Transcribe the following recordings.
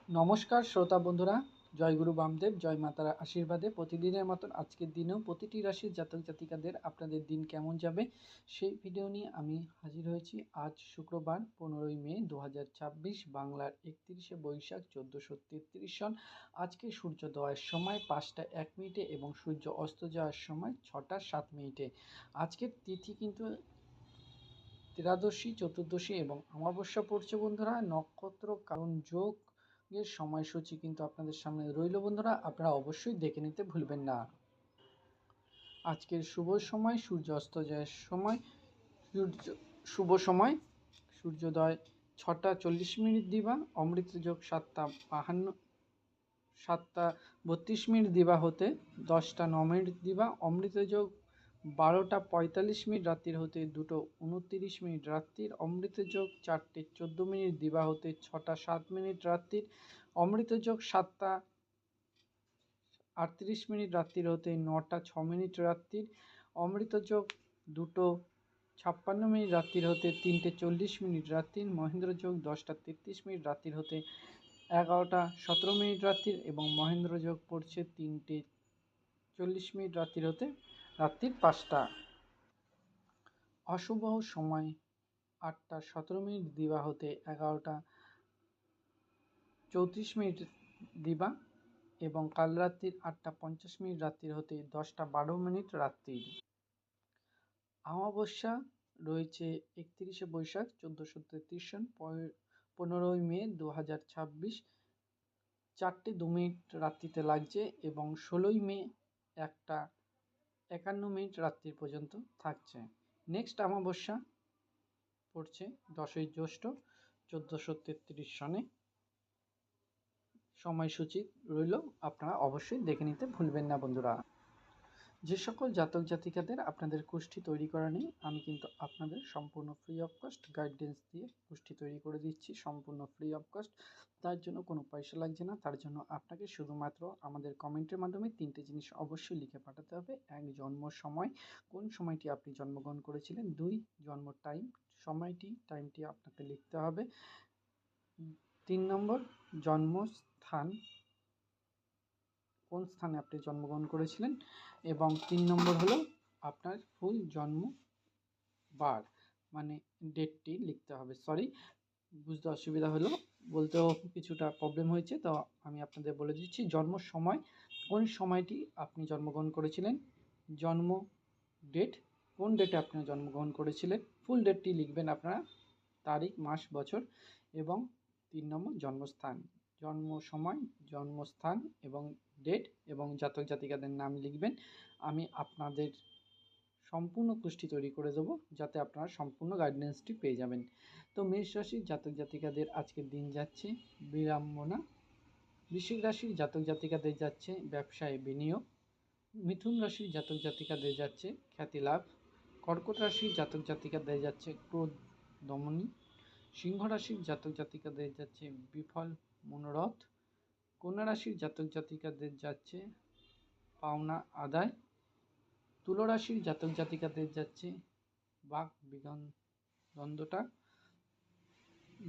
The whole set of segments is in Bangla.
নমস্কার শ্রোতা বন্ধুরা, জয়গুরু বামদেব, জয় মাতার আশীর্বাদে প্রতিদিনের মতন আজকের দিনেও প্রতিটি রাশির জাতক জাতিকাদের আপনাদের দিন কেমন যাবে সেই ভিডিও নিয়ে আমি হাজির হয়েছি। আজ শুক্রবার 15ই মে 2026, বাংলার 31শে বৈশাখ 1433 সন। আজকে সূর্যোদয়ের সময় 5টা 1 মিনিটে এবং সূর্য অস্ত যাওয়ার সময় 6টা 7 মিনিটে। আজকের তিথি কিন্তু ত্রয়োদশী, চতুর্দশী এবং অমাবস্যা পড়ছে বন্ধুরা। নক্ষত্র কারণ যোগ এর সময়সূচি কিন্তু আপনাদের সামনে রইল বন্ধুরা, আপনারা অবশ্যই দেখে নিতে ভুলবেন না। আজকের শুভ সময় সূর্য অস্ত যাওয়ার সময় শুভ সময় সূর্যোদয় 6টা 40 মিনিট দিবা, অমৃত যোগ 7টা32 দিবা হতে 10টা 9 মিনিট দিবা, অমৃত যোগ 12টা 45 রাত্রির হতে 2টো 29 রাত্রির, অমৃত যোগ 4টে 14 দিবা হতে 6টা 7 রাত্রির, অমৃত যোগ 7টা 38 রাত্রির হতে 9টা 6 রাত্রির, অমৃত যোগ 2টো 56 রাত্রির হতে 3টে 40 রাত্রির, মহেন্দ্র যোগ 10টা 33 রাত্রির হতে 11টা 17 রাত্রির এবং মহেন্দ্র যোগ পড়ছে 3টে 40 রাত্রির হতে রাত্রির 5টা। অশুভ সময় 8টা 17 দিবা হতে 11টা 34 দিবা এবং কাল রাত্রির 8টা 50 রাত্রির হতে 10টা 12 রাত্রির। অমাবস্যা রয়েছে 31শে বৈশাখ 1433 সন, 15ই মে 2026, 4টে 2 রাত্রিতে লাগছে এবং 16ই মে 1টা 51 রাত্রির পর্যন্ত থাকছে। নেক্সট অমাবস্যা পড়ছে 10ই জ্যৈষ্ঠ 1433 সনে। সময়সূচি রইল, আপনারা অবশ্যই দেখে নিতে ভুলবেন না বন্ধুরা। যে সকল জাতক জাতিকাদের আপনাদের কুষ্ঠি তৈরি করা নেই, আমি কিন্তু আপনাদের সম্পূর্ণ ফ্রি অফ কস্ট গাইডেন্স দিয়ে কুষ্ঠি তৈরি করে দিচ্ছি, সম্পূর্ণ ফ্রি অফ কস্ট। তার জন্য কোনো পয়সা লাগছে না। তার জন্য আপনাকে শুধুমাত্র আমাদের কমেন্টের মাধ্যমে 3টে জিনিস অবশ্যই লিখে পাঠাতে হবে। 1, জন্ম সময়, কোন সময়টি আপনি জন্মগ্রহণ করেছিলেন। 2, জন্ম টাইমটি আপনাকে লিখতে হবে। 3 নম্বর, জন্মস্থান, কোন স্থানে আপনি জন্মগ্রহণ করেছিলেন। এবং 3 নম্বর হলো আপনার ফুল জন্ম বার, মানে ডেটটি লিখতে হবে। সরি, বুঝতে অসুবিধা হলো, বলতেও কিছুটা প্রবলেম হয়েছে, তো আমি আপনাদের বলে দিচ্ছি। জন্ম সময়, কোন সময়টি আপনি জন্মগ্রহণ করেছিলেন। জন্ম ডেট, কোন ডেটে আপনি জন্মগ্রহণ করেছিলেন। ফুল ডেটটি লিখবেন আপনারা, তারিখ, মাস, বছর। এবং 3 নম্বর, জন্মস্থান, জন্ম সময়, জন্মস্থান এবং ডেট এবং জাতক জাতিকাদের নাম লিখবেন। আমি আপনাদের সম্পূর্ণ কুষ্ঠি তৈরি করে দেবো, যাতে আপনারা সম্পূর্ণ গাইডেন্সটি পেয়ে যাবেন। তো মেষ রাশির জাতক জাতিকাদের আজকের দিন যাচ্ছে বিড়ম্বনা। বৃশ্চিক রাশির জাতক জাতিকাদের যাচ্ছে ব্যবসায় বিনিয়োগ। মিথুন রাশির জাতক জাতিকাদের যাচ্ছে খ্যাতি লাভ। কর্কট রাশির জাতক জাতিকাদের যাচ্ছে ক্রোধ দমনী। সিংহ রাশির জাতক জাতিকাদের যাচ্ছে বিফল মনোরথ। কন্যা রাশির জাতক জাতিকাদের যাচ্ছে পাওনা আদায়। তুলা রাশির জাতক জাতিকাদের যাচ্ছে বাক দ্বন্দ্বটা।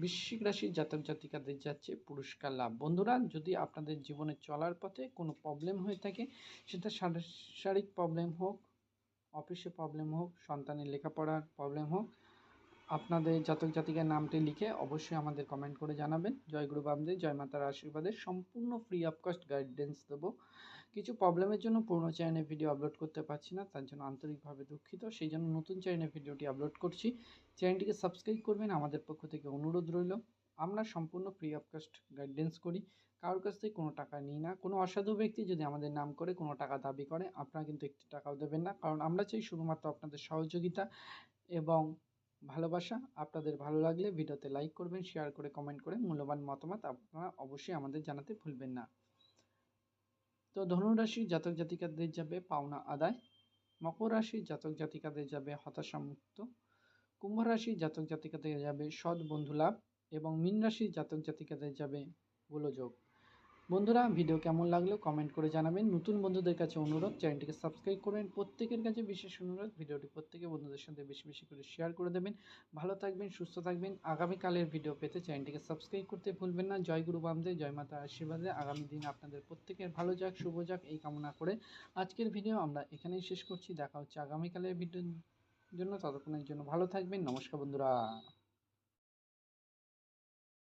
বৃশ্চিক রাশির জাতক জাতিকাদের যাচ্ছে পুরস্কার লাভ। বন্ধুরা, যদি আপনাদের জীবনে চলার পথে কোনো প্রবলেম হয়ে থাকে, সেটা সাংসারিক প্রবলেম হোক, অফিসে প্রবলেম হোক, সন্তানের লেখাপড়ার প্রবলেম হোক, আপনাদের জাতক জাতিকার নামটি লিখে অবশ্যই আমাদের কমেন্ট করে জানাবেন। জয় গুরু বামদেব, জয় মাতার আশীর্বাদে সম্পূর্ণ ফ্রি অফ কস্ট গাইডেন্স দেবো। কিছু প্রবলেমের জন্য পুরনো চ্যানেলে ভিডিও আপলোড করতে পারছি না, তার জন্য আন্তরিকভাবে দুঃখিত। সেই জন্য নতুন চ্যানেলে ভিডিওটি আপলোড করছি। চ্যানেলটিকে সাবস্ক্রাইব করবেন, আমাদের পক্ষ থেকে অনুরোধ রইল। আমরা সম্পূর্ণ ফ্রি অফ কস্ট গাইডেন্স করি, কারোর কাছ থেকে কোনো টাকা নিই না। কোনো অসাধু ব্যক্তি যদি আমাদের নাম করে কোনো টাকা দাবি করে, আপনারা কিন্তু একটি টাকাও দেবেন না, কারণ আমরা চাই শুধুমাত্র আপনাদের সহযোগিতা এবং ভালোবাসা। আপনাদের ভালো লাগলে ভিডিওতে লাইক করবেন, শেয়ার করে কমেন্ট করে মূল্যবান মতামত আপনারা অবশ্যই আমাদের জানাতে ভুলবেন না। তো ধনুরাশির জাতক জাতিকাদের যাবে পাওনা আদায়। মকর রাশির জাতক জাতিকাদের যাবে হতাশামুক্ত। কুম্ভ রাশির জাতক জাতিকাদের যাবে সৎ বন্ধু লাভ এবং মীন রাশির জাতক জাতিকাদের যাবে গোলযোগ। বন্ধুরা ভিডিও কেমন লাগলো কমেন্ট করে জানাবেন। নতুন বন্ধুদের কাছে অনুরোধ চ্যানেলটিকে সাবস্ক্রাইব করবেন। প্রত্যেকের কাছে বিশেষ অনুরোধ ভিডিওটি প্রত্যেকে বন্ধুদের সাথে বেশি বেশি করে শেয়ার করে দেবেন। ভালো থাকবেন, সুস্থ থাকবেন। আগামীকালের ভিডিও পেতে চ্যানেলটিকে সাবস্ক্রাইব করতে ভুলবেন না। জয় গুরু বামদেব, জয় মাতা আশীর্বাদে আগামী দিন আপনাদের প্রত্যেকের ভালো যাক, শুভ যাক এই কামনা করে আজকের ভিডিও আমরা এখানেই শেষ করছি। দেখা হচ্ছে আগামীকালের ভিডিওর জন্য। ততক্ষণের জন্য ভালো থাকবেন। নমস্কার বন্ধুরা।